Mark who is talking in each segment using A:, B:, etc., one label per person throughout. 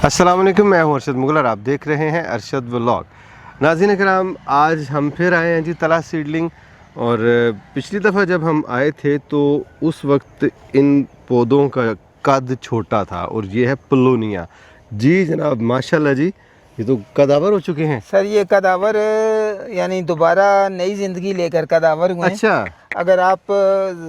A: अस्सलाम वालेकुम, मैं हूं अरशद मुगल और आप देख रहे हैं अरशद व्लॉग। नाज़रीन कराम, आज हम फिर आए हैं जी तला सीडलिंग। और पिछली दफ़ा जब हम आए थे तो उस वक्त इन पौधों का कद छोटा था और ये है पलोनिया। जी जनाब, माशाल्लाह जी, ये तो कदावर हो चुके हैं
B: सर। ये कदावर यानी दोबारा नई जिंदगी लेकर कदावर हुए हैं।
A: अच्छा,
B: अगर आप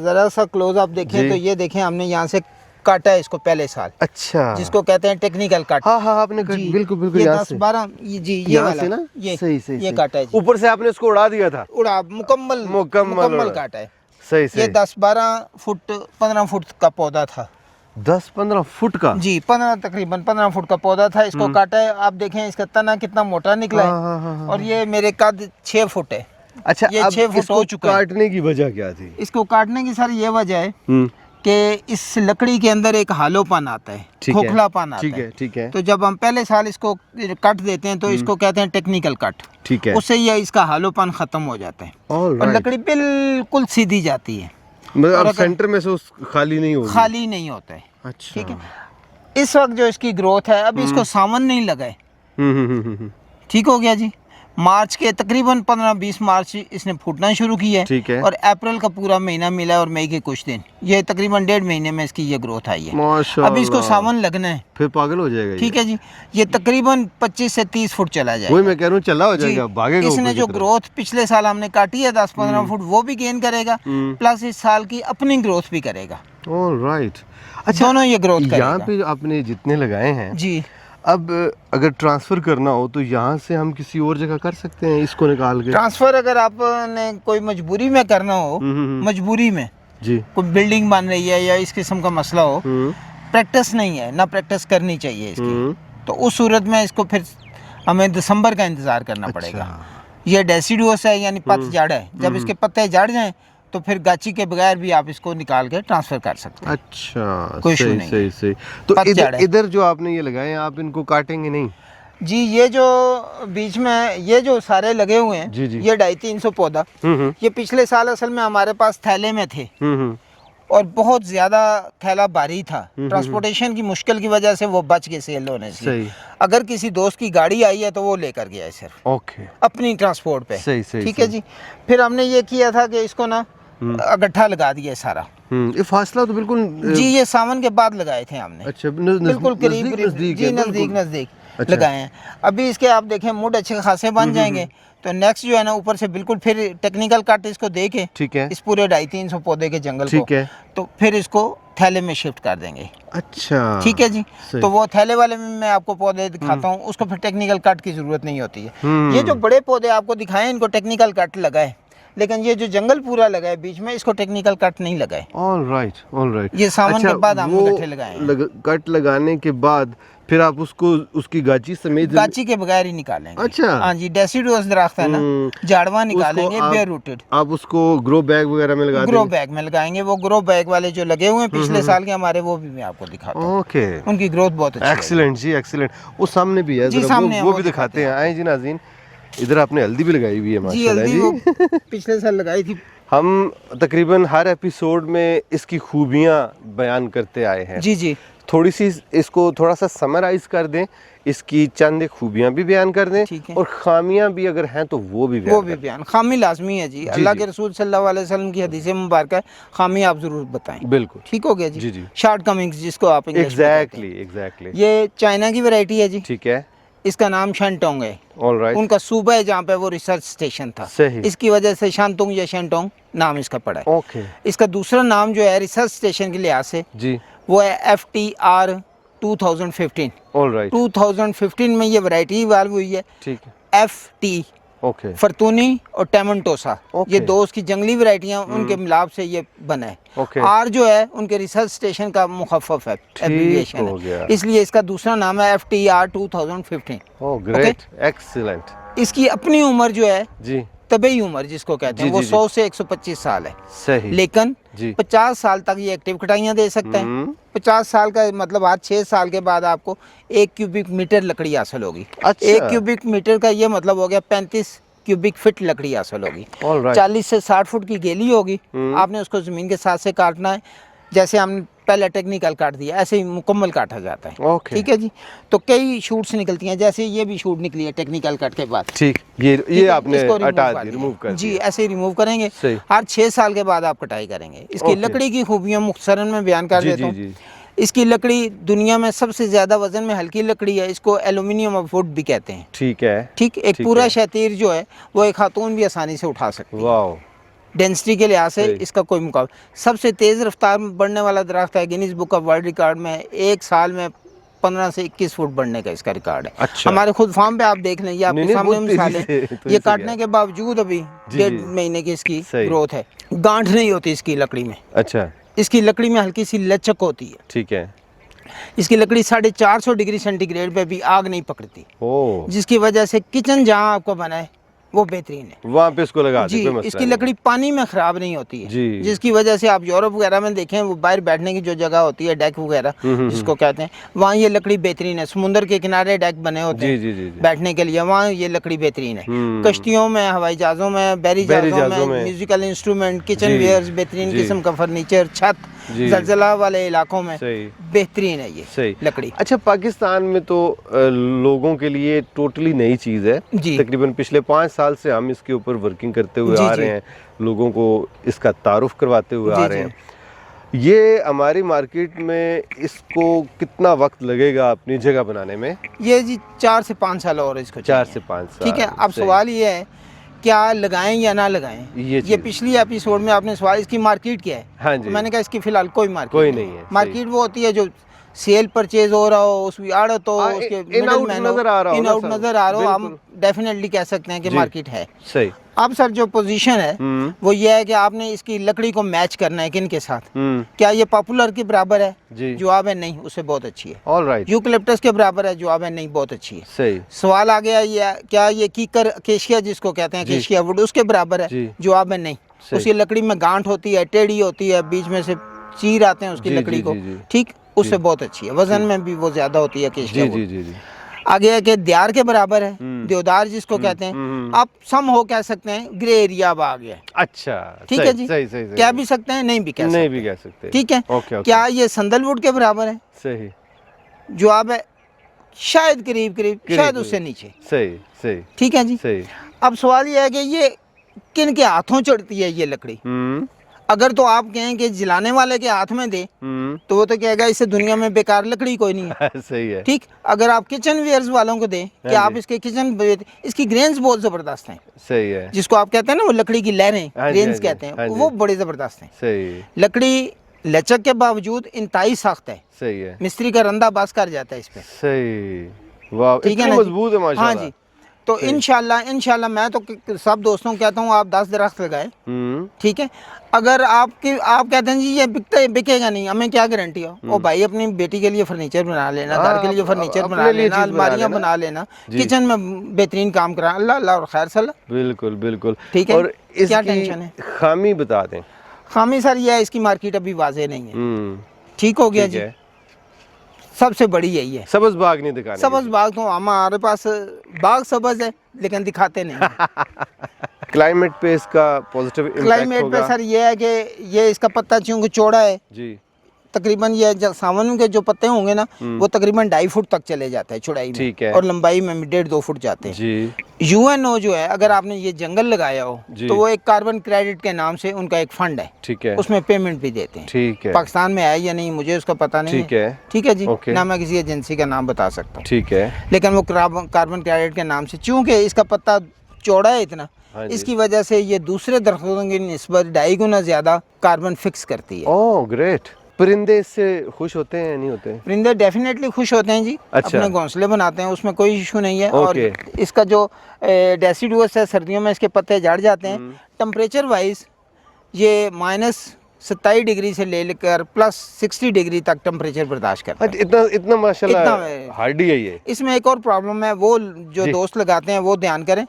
B: ज़रा सा क्लोज आप देखें तो ये देखें, हमने यहाँ से काटा है इसको पहले साल।
A: अच्छा,
B: जिसको कहते हैं टेक्निकल कट।
A: हाँ हाँ, आपने बिल्कुल बिल्कुल
B: ये
A: यहाँ
B: 10-12 जी ये
A: यहाँ
B: वाला
A: से ना,
B: ये
A: सही सही
B: ये काटा है जी।
A: ऊपर से आपने इसको उड़ा दिया था।
B: उड़ा मुकम्मल काटा है।
A: सही सही।
B: ये 10-12 फुट 15 फुट का पौधा था।
A: 10-15 फुट का
B: जी, तकरीबन 15 फुट का पौधा था। इसको काटा है, आप देखें इसका तना कितना मोटा निकला है।
A: हाँ।
B: और ये मेरे कद 6 फुट है।
A: अच्छा,
B: ये
A: अब
B: 6 फुट
A: इसको
B: हो चुका है।
A: काटने की वजह क्या थी?
B: इसको काटने की सर ये वजह है कि इस लकड़ी के अंदर एक हालोपन आता है, खोखलापन आता है।
A: ठीक है।
B: तो जब हम पहले साल इसको कट देते हैं तो इसको कहते हैं टेक्निकल कट।
A: ठीक है।
B: उससे ये इसका हालोपन खत्म हो जाता है और लकड़ी बिल्कुल सीधी जाती है।
A: मतलब सेंटर में से खाली नहीं होगी? खाली
B: नहीं होता है।
A: अच्छा,
B: ठीक है। इस वक्त जो इसकी ग्रोथ है, अभी इसको सावन नहीं लगा है। ठीक हो गया जी। मार्च के तकरीबन 15-20 मार्च इसने फूटना शुरू किया है।
A: ठीक है।
B: और अप्रैल का पूरा महीना मिला और मई के कुछ दिन, ये तकरीबन 1.5 महीने में इसकी ये ग्रोथ आई है।
A: माशाल्लाह।
B: अभी इसको सावन लगना है,
A: फिर पागल हो जाएगा।
B: ठीक है जी। ये तकरीबन 25 से 30 फुट चला जाएगा।
A: वही मैं कह रहा हूँ, चला हो जाएगा, भागेगा।
B: इसने जो ग्रोथ पिछले साल हमने काटी है 10-15 फुट, वो भी गेन करेगा, प्लस इस साल की अपनी ग्रोथ भी करेगा।
A: ऑलराइट। अच्छा,
B: दोनों ये ग्रोथ करेगा।
A: यहाँ पे आपने जितने लगाए हैं
B: जी,
A: अब अगर ट्रांसफ़र करना हो तो यहाँ से हम किसी और जगह कर सकते हैं इसको निकाल के?
B: ट्रांसफ़र अगर आपने कोई मजबूरी में करना हो, मजबूरी में
A: जी,
B: कोई बिल्डिंग बन रही है या इस किस्म का मसला हो, प्रैक्टिस नहीं है ना, प्रैक्टिस करनी चाहिए इसकी, तो उस सूरत में इसको फिर हमें दिसंबर का इंतज़ार करना पड़ेगा। ये डेसिडुअस है यानी पतझड़ है। जब इसके पत्ते झड़ जाएं तो फिर गाची के बगैर भी आप इसको निकाल के ट्रांसफर कर सकते हैं।
A: अच्छा,
B: कोई इशू नहीं।
A: सही। तो इधर जो आपने ये लगाए हैं, आप इनको काटेंगे नहीं?
B: जी, ये जो बीच में ये जो सारे लगे हुए हैं,
A: जी।
B: ये 250-300 पौधा, ये पिछले साल असल में हमारे पास थैले में थे और बहुत ज्यादा थैला भारी था। ट्रांसपोर्टेशन की मुश्किल की वजह से वो बच गए सेल होने से। अगर किसी दोस्त की गाड़ी आई है तो वो लेकर गया है सिर्फ।
A: ओके,
B: अपनी ट्रांसपोर्ट पे।
A: सही।
B: ठीक है जी। फिर हमने ये किया था कि इसको ना गड्ढा लगा दिया सारा।
A: ये फासला तो बिल्कुल
B: जी, ये सावन के बाद लगाए थे हमने।
A: अच्छा,
B: बिल्कुल करीब जी, नजदीक लगाए हैं। अभी इसके आप देखें मुड अच्छे खासे बन जाएंगे तो नेक्स्ट जो है ना, ऊपर से बिल्कुल फिर टेक्निकल कट इसको दे के,
A: ठीक है,
B: इस पूरे 250-300 पौधे के जंगल को, तो फिर इसको थैले में शिफ्ट कर देंगे।
A: अच्छा,
B: ठीक है जी। तो वो थैले वाले में मैं आपको पौधे दिखाता हूँ, उसको फिर टेक्निकल कट की जरूरत नहीं होती है। ये जो बड़े पौधे आपको दिखाए, इनको टेक्निकल कट लगा है, लेकिन ये जो जंगल पूरा लगा है बीच में, इसको टेक्निकल कट नहीं लगा है।
A: ऑलराइट।
B: ये सावन के बाद हमने गट्ठे लगाए हैं।
A: कट लगाने के बाद फिर आप उसको उसकी गाची समेत,
B: गाची के बगैर ही निकालेंगे।
A: अच्छा,
B: हाँ जी। डेसिडुअस दरख्त है ना, झाड़वा निकालेंगे, बेयर रूटेड।
A: आप उसको ग्रो बैग वगैरह में लगा देंगे?
B: ग्रो बैग में लगाएंगे। वो ग्रो बैग वाले जो लगे हुए हैं पिछले साल के हमारे, वो भी मैं आपको दिखाता हूँ।
A: ओके,
B: उनकी ग्रोथ बहुत अच्छी है।
A: एक्सीलेंट जी, एक्सीलेंट। वो सामने भी है, वो भी दिखाते हैं। आए जी नाज़रीन, इधर आपने हल्दी भी लगाई हुई है माशाल्लाह जी।
B: वो पिछले साल लगाई थी।
A: हम तकरीबन हर एपिसोड में इसकी खूबियाँ बयान करते आए हैं।
B: जी।
A: थोड़ी सी इसको थोड़ा सा समराइज कर दें, इसकी चंद खूबियाँ भी बयान कर दें और खामियां भी अगर हैं तो वो भी बयान।
B: खामी लाजमी है जी। अल्लाह के रसूल सल्लल्लाहु अलैहि वसल्लम की हदीस मुबारक है, खामी आप जरूर बताएं।
A: बिल्कुल,
B: ठीक हो गया जी। शॉर्ट कमिंग्स जिसको आप
A: एग्जैक्टली।
B: ये चाइना की वैरायटी है जी।
A: ठीक है।
B: इसका नाम शनटोंग है।
A: ऑलराइट।
B: उनका सूबा है जहाँ पे वो रिसर्च स्टेशन था, इसकी वजह से शांतुंग या शनटोंग नाम इसका पड़ा है।
A: ओके।
B: इसका दूसरा नाम जो है रिसर्च स्टेशन के लिहाज से
A: जी, वो
B: है FTR 2015।
A: ऑलराइट।
B: 2015 में ये वैरायटी इवॉल्व हुई है।
A: ठीक है।
B: FT
A: ओके,
B: फर्तूनी और टेमेंटोसा, ये दो उसकी जंगली वैरायटियां, उनके मिलाप से ये बना है। आर जो है उनके रिसर्च स्टेशन का मुखफ़फ़ है, एब्रिविएशन है, इसलिए इसका दूसरा नाम है FTR 2015।
A: Oh great, excellent.
B: इसकी अपनी उम्र जो है
A: जी,
B: तबई उम्र जिसको कहते हैं, वो 100 से 125 साल है।
A: सही।
B: लेकिन 50 साल तक ये एक्टिव कटाइयाँ दे सकता है। 50 साल का मतलब आज 6 साल के बाद आपको 1 क्यूबिक मीटर लकड़ी हासिल होगी। 1 क्यूबिक मीटर का ये मतलब हो गया 35 क्यूबिक फीट लकड़ी हासिल होगी। 40 से 60 फुट की गेली होगी। आपने उसको ज़मीन के साथ से काटना है। जैसे हमने पहले टेक्निकल काट दिया, ऐसे ही मुकम्मल काटा जाता है।
A: ओके।
B: ठीक है जी। तो कई शूट्स निकलती हैं, जैसे ये भी शूट निकली है टेक्निकल कट के बाद।
A: ठीक,
B: ठीक
A: ये
B: है,
A: आपने
B: इसको
A: हटा
B: कर
A: दी,
B: दिया।
A: रिमूव कर
B: जी,
A: दिया।
B: ऐसे ही रिमूव करेंगे।
A: सही।
B: हर 6 साल के बाद आप कटाई करेंगे। इसकी
A: ओके।
B: लकड़ी की खूबियाँ मुख्तसरन में बयान कर
A: जी
B: देता
A: जी
B: हूँ।
A: जी।
B: इसकी लकड़ी दुनिया में सबसे ज़्यादा वजन में हल्की लकड़ी है, इसको एल्यूमिनियम ऑफ वुड भी कहते हैं।
A: ठीक है।
B: ठीक, एक
A: ठीक
B: पूरा
A: है।
B: शतीर जो है वो एक खातून भी आसानी से उठा सकती है।
A: वाह।
B: डेंसिटी के लिहाज से
A: सही।
B: इसका कोई मुकाबला। सबसे तेज़ रफ्तार में बढ़ने वाला दरख्त है, Guinness book of world record में एक साल में 15 से 21 फुट बढ़ने का इसका रिकॉर्ड है।
A: अच्छा।
B: हमारे खुद फार्म पे आप देख लें, ये आपके
A: नहीं,
B: सामने
A: बहुत
B: मिसाल
A: तेजी
B: है।
A: से- तेजी
B: ये
A: से
B: काटने
A: गया।
B: के बावजूद अभी
A: जी,
B: 1.5
A: जी।
B: महीने की इसकी
A: सही।
B: ग्रोथ है। गांठ नहीं होती इसकी लकड़ी में।
A: अच्छा।
B: इसकी लकड़ी में हल्की सी लचक होती है।
A: ठीक है।
B: इसकी लकड़ी 450 डिग्री सेंटीग्रेड पे भी आग नहीं पकड़ती,
A: ओ,
B: जिसकी वजह से किचन जहाँ आपको बना है वो बेहतरीन है।
A: वहाँ पे इसको लगा दे,
B: जी,
A: कोई मसला
B: इसकी
A: नहीं।
B: लकड़ी पानी में ख़राब नहीं होती है।
A: जी।
B: जिसकी वजह से आप यूरोप वगैरह में देखें, वो बाहर बैठने की जो जगह होती है, डेक वगैरह जिसको कहते हैं, वहाँ ये लकड़ी बेहतरीन है। समुंदर के किनारे डेक बने होते
A: जी
B: हैं
A: जी जी जी।
B: बैठने के लिए, वहाँ ये लकड़ी बेहतरीन है।
A: हम्म।
B: कश्तियों में, हवाई जहाज़ों में, बैरी जहाज़ों में, म्यूजिकल इंस्ट्रूमेंट, किचन
A: जी,
B: वेयर्स, बेहतरीन
A: जी।
B: किस्म का फर्नीचर, छत,
A: जी।
B: जलजला वाले इलाकों में
A: सही।
B: बेहतरीन है ये
A: सही
B: लकड़ी।
A: अच्छा, पाकिस्तान में तो लोगों के लिए टोटली नई चीज़ है।
B: जी।
A: तकरीबन पिछले 5 साल से हम इसके ऊपर वर्किंग करते हुए
B: जी,
A: आ
B: जी।
A: रहे हैं, लोगों को इसका तारुफ करवाते हुए
B: जी,
A: आ रहे
B: जी।
A: हैं। ये हमारी मार्केट में इसको कितना वक्त लगेगा अपनी जगह बनाने में?
B: ये जी 4 से 5 साल और इसको
A: 4
B: चाहिए।
A: से 5 साल।
B: ठीक है। अब
A: सही।
B: सवाल ये है, क्या लगाएं या ना लगाएं?
A: ये
B: ये
A: चीज़।
B: पिछली एपिसोड में आपने सवाल, इसकी मार्केट क्या है?
A: हाँ जी।
B: मैंने कहा इसकी फिलहाल कोई मार्केट
A: कोई नहीं है, सही।
B: मार्केट वो होती है जो सेल परचेज हो रहा हो, उसकी आड़त हो,
A: हाँ,
B: उसके
A: इन आउट
B: मिडलमैन हो,
A: नज़र आ रहा हो
B: इन
A: ना
B: आउट
A: सर,
B: नजर आ रहा हो, हम
A: बिल्कुल।
B: डेफिनेटली कह सकते हैं कि
A: जी।
B: मार्केट है।
A: सही।
B: अब सर जो पोजीशन है वो ये है कि आपने इसकी लकड़ी को मैच करना है किन के साथ। क्या ये पॉपुलर के बराबर है?
A: जी।
B: जवाब है नहीं, उससे बहुत अच्छी है।
A: All right.
B: यूकलिप्टस के बराबर है? जवाब है नहीं, बहुत अच्छी है।
A: सही।
B: सवाल आ गया, ये क्या ये कीकर केशिया जिसको कहते हैं,
A: जी।
B: केशिया वुड, उसके बराबर है?
A: जी।
B: जवाब है नहीं।
A: सही।
B: उसकी लकड़ी में गांठ होती है, टेढ़ी होती है, बीच में से चीर आते हैं उसकी
A: जी,
B: लकड़ी
A: जी,
B: को।
A: जी, जी।
B: ठीक, उससे
A: जी।
B: बहुत अच्छी है। वजन में भी वो ज्यादा होती है केशिया
A: जी
B: वुड।
A: जी जी जी।
B: आगे है कि दियार के बराबर है, देवदार जिसको कहते हैं। आप सम हो कह सकते हैं, ग्रे एरिया अब आ गया।
A: अच्छा।
B: ठीक
A: सही,
B: है जी।
A: सही सही सही।
B: कह भी सकते हैं, नहीं भी कह सकते।
A: नहीं भी कह सकते।
B: ठीक है।
A: Okay okay.
B: क्या ये संदलवुड के बराबर है?
A: सही।
B: जवाब है शायद करीब करीब, शायद
A: करीब।
B: उससे नीचे।
A: सही सही
B: ठीक है जी।
A: सही।
B: अब सवाल ये है कि ये किन के हाथों चढ़ती है ये लकड़ी? अगर तो आप कहें कि जलाने वाले के हाथ में दे तो वो तो कहेगा इससे दुनिया में बेकार लकड़ी कोई नहीं है।
A: सही है।
B: ठीक। अगर आप किचन वेयर्स वालों को दें कि
A: हाँ
B: आप
A: जी।
B: इसके इसकी ग्रेन्स बहुत ज़बरदस्त हैं।
A: सही है।
B: जिसको आप कहते हैं ना, वो लकड़ी की लहरें,
A: हाँ जी,
B: ग्रेन्स
A: हाँ जी,
B: कहते हैं,
A: हाँ जी।
B: वो बड़े ज़बरदस्त हैं।
A: सही।
B: लकड़ी लचक के बावजूद इंतहाई सख्त है।
A: सही है।
B: मिस्त्री का रंदा बास कर जाता है इस पे।
A: सही। वाह,
B: ठीक है
A: इतनी
B: ना जी?
A: मजबूत है माशाल्लाह।
B: हाँ जी। तो इंशाल्लाह मैं तो सब दोस्तों को कहता हूँ आप 10 दरख्त लगाएं। ठीक है। अगर आप कहते हैं जी ये बिकेगा नहीं, हमें क्या गारंटी हो? ओ भाई, अपनी बेटी के लिए फर्नीचर बना लेना, घर के लिए फर्नीचर
A: अपने
B: बना
A: लिए
B: लेना,
A: चीज़ बना
B: अलमारियाँ
A: लेना।
B: बना लेना,
A: जी।
B: किचन में बेहतरीन काम करा, अल्लाह अल्लाह और खैर सल्ला।
A: बिल्कुल बिल्कुल।
B: ठीक है।
A: और
B: क्या
A: इसकी
B: टेंशन है?
A: खामी बता दें।
B: खामी सर ये है, इसकी मार्केट अभी वाजे नहीं है। ठीक हो गया
A: ठीक
B: जी।
A: है।
B: सबसे बड़ी यही है।
A: सबज बाग नहीं दिखाने
B: सबज बाग तो हमारे पास बाग सबज है लेकिन दिखाते नहीं।
A: क्लाइमेट पे इसका पॉजिटिव इम्पैक्ट
B: क्लाइमेट
A: होगा?
B: पे सर ये है कि ये इसका पत्ता चूंकि चौड़ा है,
A: जी।
B: तकरीबन ये सावन के जो पत्ते होंगे ना, वो तकरीबन 2.5 फुट तक चले जाते हैं चौड़ाई में।
A: ठीक है।
B: और लंबाई में 1.5-2 फुट जाते हैं।
A: जी।
B: यूएनओ जो है, अगर आपने ये जंगल लगाया हो
A: जी।
B: तो वो एक कार्बन क्रेडिट के नाम से उनका एक फंड है।
A: ठीक है।
B: उसमें पेमेंट भी देते हैं।
A: ठीक है।
B: पाकिस्तान में है या नहीं मुझे उसका पता नहीं
A: ठीक है।
B: ठीक है जी।
A: ओके।
B: ना मैं किसी एजेंसी का नाम बता सकता हूँ।
A: ठीक है।
B: लेकिन वो कार्बन क्रेडिट के नाम से, चूंकि इसका पत्ता चौड़ा है इतना,
A: हाँ जी।
B: इसकी वजह से ये दूसरे दरख्तों की निस्बत 2.5 गुना ज़्यादा कार्बन फिक्स करती है।
A: Oh great. परिंदे इससे खुश होते हैं या नहीं होते?
B: परिंदे डेफिनेटली खुश होते हैं जी।
A: अच्छा।
B: अपने घोंसले बनाते हैं, उसमें कोई इशू नहीं है। और
A: ओके।
B: इसका जो डेसिडुअस है, सर्दियों में इसके पत्ते झड़ जाते हैं। टेम्परेचर वाइज ये -27 डिग्री से लेकर +60 डिग्री तक टेम्परेचर बर्दाश्त करता है।
A: इतना इतना माशाल्लाह
B: इतना
A: हार्डी है ये।
B: इसमें एक और प्रॉब्लम है, वो जो
A: जी।
B: दोस्त लगाते हैं वो ध्यान करें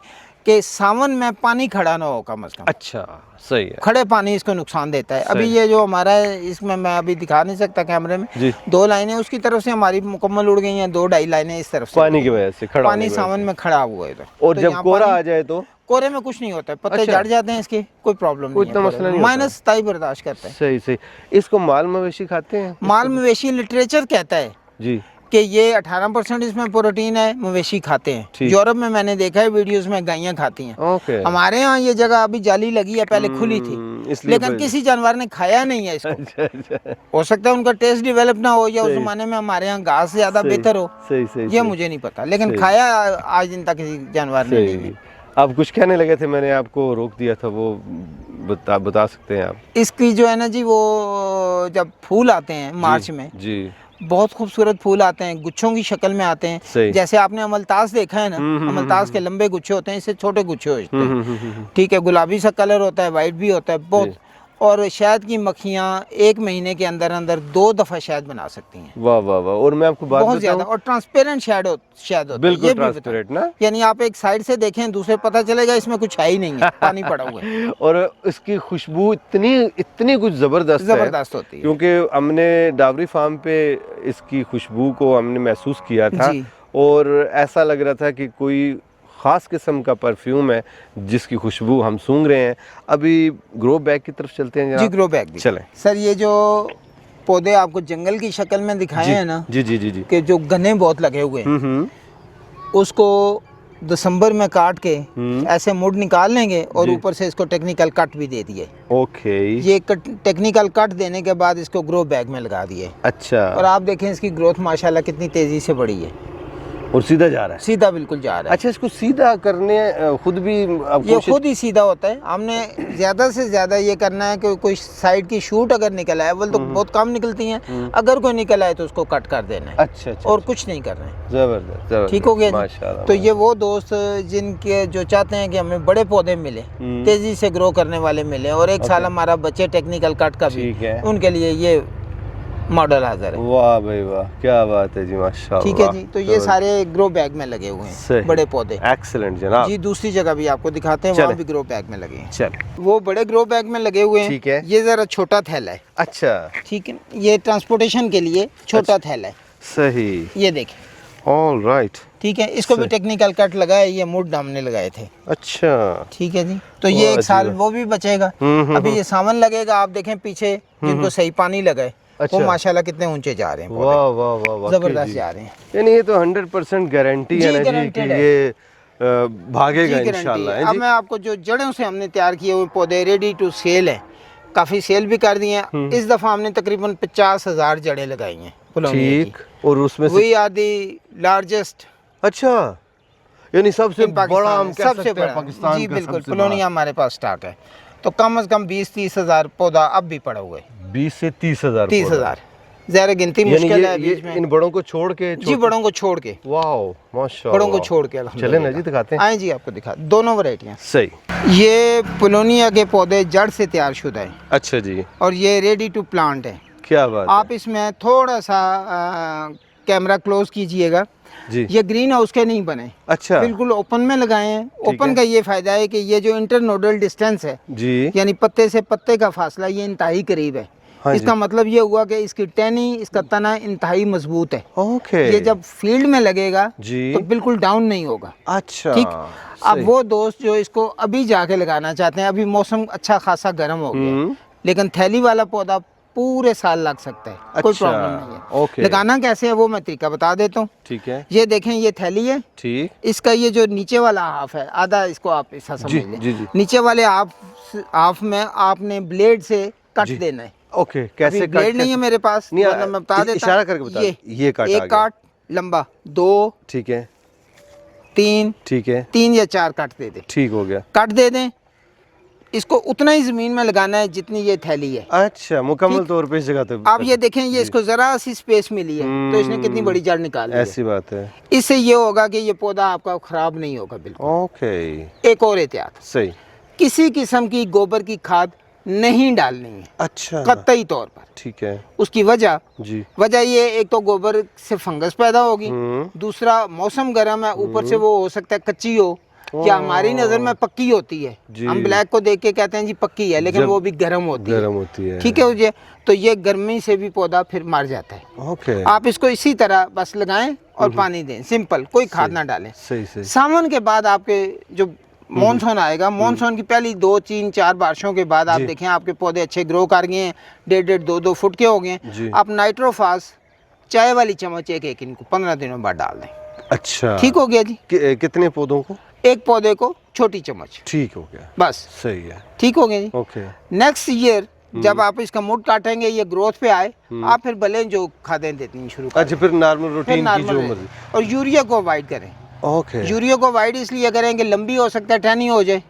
B: कि सावन में पानी खड़ा ना हो कम अज़ कम।
A: अच्छा। सही है।
B: खड़े पानी इसको नुकसान देता है। अभी
A: सही।
B: ये जो हमारा है, इसमें मैं अभी दिखा नहीं सकता कैमरे में,
A: जी।
B: 2 लाइनें उसकी तरफ से हमारी मुकम्मल उड़ गई हैं, 2-2.5 लाइनें इस तरफ से।
A: पानी की वजह से खड़ा होने
B: पानी
A: की वजह
B: सावन
A: से।
B: में खड़ा हुआ है इधर।
A: और
B: तो
A: जब
B: यहाँ
A: कोहरा
B: पानी-
A: आ जाए तो?
B: कोरे में कुछ नहीं होता है, पत्ते
A: अच्छा।
B: झड़ जाते हैं इसके, कोई प्रॉब्लम
A: कोई
B: नहीं
A: इतना
B: है,
A: मसला नहीं होता।
B: माइनस 27 बर्दाश्त करता है।
A: सही सही। इसको माल मवेशी खाते हैं?
B: माल मवेशी लिटरेचर कहता है
A: जी
B: कि ये 18% इसमें प्रोटीन है, मवेशी खाते हैं।
A: ठीक।
B: यूरोप में मैंने देखा है वीडियोस में गायें खाती हैं।
A: ओके।
B: हमारे यहाँ ये जगह अभी जाली लगी है, पहले खुली थी,
A: इसलिए
B: लेकिन किसी जानवर ने खाया नहीं है इसको।
A: अच्छा अच्छा।
B: हो सकता है उनका टेस्ट डेवलप ना हो, या उस
A: सही।
B: जमाने में हमारे यहाँ घास ज्यादा
A: सही,
B: बेहतर हो,
A: सही सही
B: ये
A: सही,
B: मुझे नहीं पता, लेकिन
A: सही।
B: खाया आज दिन तक किसी जानवर ने नहीं
A: सही।
B: है।
A: आप कुछ कहने लगे थे, मैंने आपको रोक दिया था, वो बता सकते हैं आप?
B: इसकी जो है ना जी, वो जब फूल आते हैं मार्च में,
A: जी
B: बहुत खूबसूरत फूल आते हैं, गुच्छों की शक्ल में आते हैं।
A: सही।
B: जैसे आपने अमलतास देखा है ना, अमलतास के लंबे गुच्छे होते हैं, इससे छोटे गुच्छे होते हैं। ठीक है, गुलाबी सा कलर होता है, वाइट भी होता है बहुत। और शहद की मक्खियाँ 1 महीने के अंदर अंदर 2 दफा शहद बना सकती हैं।
A: वाह वाह वाह। और मैं आपको बात
B: बहुत ज्यादा,
A: बताऊं,
B: और ट्रांसपेरेंट शहद होता है,
A: बिल्कुल
B: ये भी
A: ट्रांसपेरेंट ना।
B: यानी आप एक साइड से देखें, दूसरे पता चलेगा इसमें कुछ है ही नहीं है, पानी पड़ा हुआ है।
A: और इसकी खुशबू इतनी कुछ जबरदस्त
B: होती है।
A: क्योंकि हमने डावरी फार्म पे इसकी खुशबू को हमने महसूस किया था,
B: जी।
A: और ऐसा लग रहा था कि कोई ख़ास किस्म का परफ्यूम है जिसकी खुशबू हम सूंघ रहे हैं। अभी ग्रो बैग की तरफ चलते हैं
B: जी,
A: जनाब।
B: ग्रो बैग भी।
A: चलें।
B: सर, ये जो पौधे आपको जंगल की शक्ल में दिखाए हैं ना,
A: जी जी जी जी।
B: कि जो गन्ने बहुत लगे हुए हैं, उसको दिसंबर में काट के ऐसे मुड़ निकाल लेंगे, और ऊपर से इसको टेक्निकल कट भी दे दिए।
A: ओके।
B: ये टेक्निकल कट देने के बाद इसको ग्रो बैग में लगा दिए।
A: अच्छा।
B: और आप देखें इसकी ग्रोथ माशाल्लाह कितनी तेजी से बढ़ी है,
A: और सीधा जा रहा है?
B: सीधा बिल्कुल जा रहा है।
A: अच्छा, इसको सीधा करने खुद भी आप
B: ये
A: कोशिश-
B: खुद ही सीधा होता है। हमने ज़्यादा से ज़्यादा ये करना है कि कोई साइड की शूट अगर निकल आए, तो बहुत कम निकलती हैं, अगर कोई निकल आए तो उसको कट कर देना है।
A: अच्छा अच्छा।
B: और कुछ नहीं करना है।
A: जबरदस्त जबरदस्त।
B: ठीक हो गया जी?
A: माशाल्लाह।
B: तो ये वो दोस्त जिनके जो चाहते हैं कि हमें बड़े पौधे मिले, तेजी से ग्रो करने वाले मिले, और एक साल हमारा बच्चे टेक्निकल कट का भी,
A: ठीक है।
B: उनके लिए ये मॉडल हाजिर है।
A: वाह भाई वाह, क्या बात है जी, माशाल्लाह।
B: ठीक है जी। तो ये सारे ग्रो बैग में लगे हुए
A: सही।
B: हैं बड़े पौधे।
A: एक्सीलेंट जनाब।
B: जी, दूसरी जगह भी आपको दिखाते हैं,
A: चलें।
B: वहाँ भी ग्रो बैग में लगे हैं।
A: चल।
B: वो बड़े ग्रो बैग में लगे हुए हैं।
A: ठीक है।
B: ये जरा छोटा थैला है।
A: अच्छा।
B: ठीक है, ये ट्रांसपोर्टेशन के लिए छोटा थैला है।
A: सही।
B: ये देखें।
A: All right.
B: ठीक है, इसको भी टेक्निकल कट लगाया, ये मुड हमने लगाए थे।
A: अच्छा।
B: ठीक है जी। तो ये एक साल वो भी बचेगा। अभी ये सावन लगेगा, आप देखें पीछे जिनको सही पानी लगे,
A: अच्छा।
B: वो माशाल्लाह कितने ऊंचे जा रहे हैं पौधे।
A: वाह वाह वाह वाह,
B: जबरदस्त जा रहे हैं।
A: यानी ये तो 100% गारंटी है
B: जी,
A: ना जी कि
B: guaranteed है।
A: ये भागेगा
B: जी, गारंटी
A: इंशाल्लाह।
B: है।
A: है
B: अब
A: जी?
B: मैं आपको जो जड़ों से हमने तैयार किए हुए पौधे रेडी टू सेल हैं, काफ़ी सेल भी कर दिए हैं। इस दफ़ा हमने तकरीबन 50,000 जड़ें लगाई हैं पुलोनिया की।
A: ठीक। और उसमें से
B: वी आर दी लार्जेस्ट
A: अच्छा, यानी सबसे
B: इन
A: बड़ा
B: पाकिस्तान
A: हम
B: में,
A: कह
B: सबसे
A: सकते हैं
B: बड़ा।
A: पाकिस्तान
B: जी
A: का
B: बिल्कुल,
A: सबसे बड़ा।
B: पुलोनिया हमारे पास स्टॉक है। तो कम से कम 20-30 हज़ार पौधा अब भी पड़ा हुआ है।
A: 20 से 30,000।
B: 30,000 ज़रा गिनती
A: यानी
B: मुश्किल है
A: ये
B: बीच में।
A: इन बड़ों को छोड़ के
B: जी, बड़ों को छोड़ के,
A: वाओ माशाल्लाह।
B: बड़ों को छोड़ के
A: चले ना
B: अल्हम्दुलिल्लाह।
A: जी, दिखाते हैं।
B: आए जी, आपको दिखा दोनों वैरायटियाँ।
A: सही।
B: ये पुलोनिया के पौधे जड़ से तैयार शुदा है,
A: अच्छा जी,
B: और ये रेडी टू प्लांट है।
A: क्या बात
B: आप इसमें थोड़ा सा कैमरा क्लोज कीजिएगा।
A: है जी।
B: ये ग्रीन हाउस के नहीं बने,
A: अच्छा
B: बिल्कुल ओपन में लगाए हैं। ओपन का ये फायदा है कि ये जो इंटरनोडल डिस्टेंस है,
A: जी।
B: यानी पत्ते से पत्ते का फासला, ये इंतहाई करीब है।
A: हाँ
B: इसका
A: जी।
B: मतलब ये हुआ कि इसकी टहनी, इसका तना इंतहाई मजबूत है।
A: ओके।
B: ये जब फील्ड में लगेगा
A: जी।
B: तो बिल्कुल डाउन नहीं होगा।
A: अच्छा
B: ठीक। अब
A: सही।
B: वो दोस्त जो इसको अभी जाके लगाना चाहते हैं, अभी मौसम अच्छा खासा गर्म हो गया, लेकिन थैली वाला पौधा पूरे साल लग सकता है, कोई
A: अच्छा,
B: प्रॉब्लम नहीं है।
A: ओके।
B: लगाना कैसे है वो मैं तरीका बता देता हूँ।
A: ठीक है।
B: ये देखें, ये थैली है।
A: ठीक।
B: इसका ये जो नीचे वाला हाफ है, आधा इसको आप ऐसा समझ
A: जी,
B: लें।
A: जी, जी।
B: नीचे वाले हाफ में आपने ब्लेड से कट
A: जी।
B: देना है।
A: ओके, कैसे
B: अभी ब्लेड नहीं है मेरे पास,
A: नहीं,
B: वरना मैं बता देता।
A: इशारा करके बता। ये काट आ
B: एक
A: गया।
B: काट लंबा, 2,
A: ठीक है
B: 3,
A: ठीक है
B: 3 या 4 काट दे दें।
A: ठीक हो गया।
B: कट दे दें। इसको उतना ही ज़मीन में लगाना है जितनी ये थैली है।
A: अच्छा, मुकम्मल तौर पे इस जगह पे
B: आप ये देखें, ये इसको ज़रा सी स्पेस मिली है, तो इसने कितनी बड़ी जड़ निकाल ली है।
A: ऐसी बात है।
B: इससे ये होगा कि ये पौधा आपका ख़राब नहीं होगा बिल्कुल।
A: ओके,
B: एक और एहतियात,
A: सही।
B: किसी किस्म की गोबर की खाद नहीं डालनी है,
A: अच्छा,
B: कतई तौर पर।
A: ठीक है
B: उसकी वजह
A: जी।
B: ये, एक तो गोबर से फंगस पैदा होगी,
A: हम्म।
B: दूसरा मौसम गर्म है, ऊपर से वो हो सकता है कच्ची हो, या हमारी नज़र में पक्की होती है।
A: जी।
B: हम ब्लैक को देख के कहते हैं जी पक्की है, लेकिन
A: जब
B: वो भी गर्म होती है।
A: गर्म होती है।
B: ठीक है मुझे, तो ये गर्मी से भी पौधा फिर मर जाता है।
A: ओके,
B: आप इसको इसी तरह बस लगाएं और पानी दें, सिंपल, कोई खाद ना डालें।
A: सही सही।
B: सावन के बाद आपके जो मॉनसून आएगा, मॉनसून की पहली 2-3-4 बारिशों के बाद आप देखें आपके पौधे अच्छे ग्रो कर गए हैं, 1.5 2-2 फुट के हो गए
A: जी।
B: हैं। आप नाइट्रोफास चाय वाली चम्मच एक इनको 15 दिनों बाद डाल दें।
A: अच्छा,
B: ठीक हो गया जी।
A: कितने पौधों को?
B: एक पौधे को छोटी चम्मच,
A: ठीक हो गया,
B: बस
A: सही है।
B: ठीक हो गया जी।
A: ओके,
B: नेक्स्ट ईयर जब आप इसका मुड काटेंगे, ये ग्रोथ पे आए, आप फिर भले जो खादें देनी शुरू करें।
A: अच्छा, फिर नॉर्मल
B: फिर
A: रूटीन की
B: नॉर्मल
A: जो
B: रहे।
A: मर्जी।
B: और यूरिया को अवॉइड करें।
A: ओके,
B: यूरिया को अवॉइड इसलिए करें कि लंबी हो सकता है टहनी हो जाए,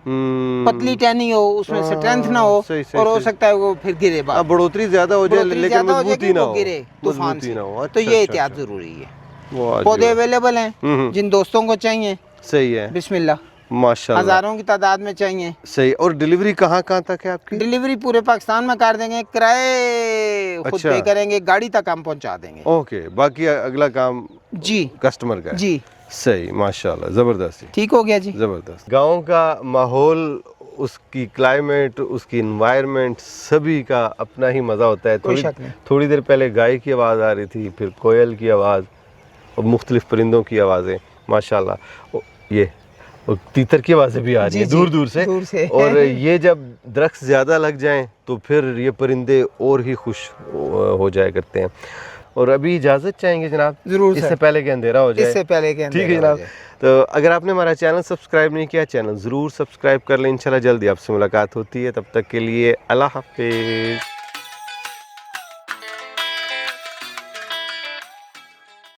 B: पतली टहनी हो, उसमें स्ट्रेंथ ना हो,
A: सही, सही,
B: और हो
A: सही।
B: सकता है वो फिर गिरे बाद,
A: अब बढ़ोतरी ज्यादा हो जाए
B: बढ़ोतरी
A: लेकिन
B: ज्यादा हो
A: मजबूती
B: जाएगी,
A: ना
B: वो
A: हो,
B: गिरे तूफान
A: मजबूती
B: से।
A: ना हो।
B: तो
A: अच्छा,
B: ये
A: अच्छा,
B: एहतियात
A: अच्छा।
B: जरूरी है।
A: वाह जी,
B: पौधे
A: वाह।
B: अवेलेबल हैं, जिन दोस्तों को चाहिए
A: सही है,
B: बिस्मिल्लाह,
A: माशाल्लाह,
B: हजारों की तादाद में चाहिए।
A: सही। और डिलीवरी कहाँ कहाँ तक है आपकी?
B: डिलीवरी पूरे पाकिस्तान में कर देंगे, किराए खुद
A: अच्छा।
B: पे करेंगे, गाड़ी तक हम पहुंचा देंगे।
A: ओके, बाकी अगला काम
B: जी
A: कस्टमर का है।
B: जी,
A: सही, माशाल्लाह, जबरदस्त,
B: ठीक हो गया जी।
A: जबरदस्त। गांव का माहौल, उसकी क्लाइमेट, उसकी इन्वायरमेंट, सभी का अपना ही मज़ा होता है।
B: कोई शक नहीं।
A: थोड़ी देर पहले गाय की आवाज़ आ रही थी, फिर कोयल की आवाज़ और मुख्तलिफ परिंदों की आवाज़ें, माशाल्लाह। ये और तीतर की आवाज़ें भी आ रही
B: जी,
A: हैं
B: जी,
A: दूर दूर से।
B: दूर से।
A: और ये जब दरख्त ज़्यादा लग जाएं तो फिर ये परिंदे और ही खुश हो जाया करते हैं। और अभी इजाज़त चाहेंगे जनाब,
B: जरूर
A: इससे
B: सर।
A: पहले कि अंधेरा हो जाए।
B: इससे पहले के
A: ठीक है जनाब। तो अगर आपने हमारा चैनल सब्सक्राइब नहीं किया, चैनल ज़रूर सब्सक्राइब कर लें। इंशाल्लाह जल्दी आपसे मुलाकात होती है, तब तक के लिए अल्लाह हाफिज़।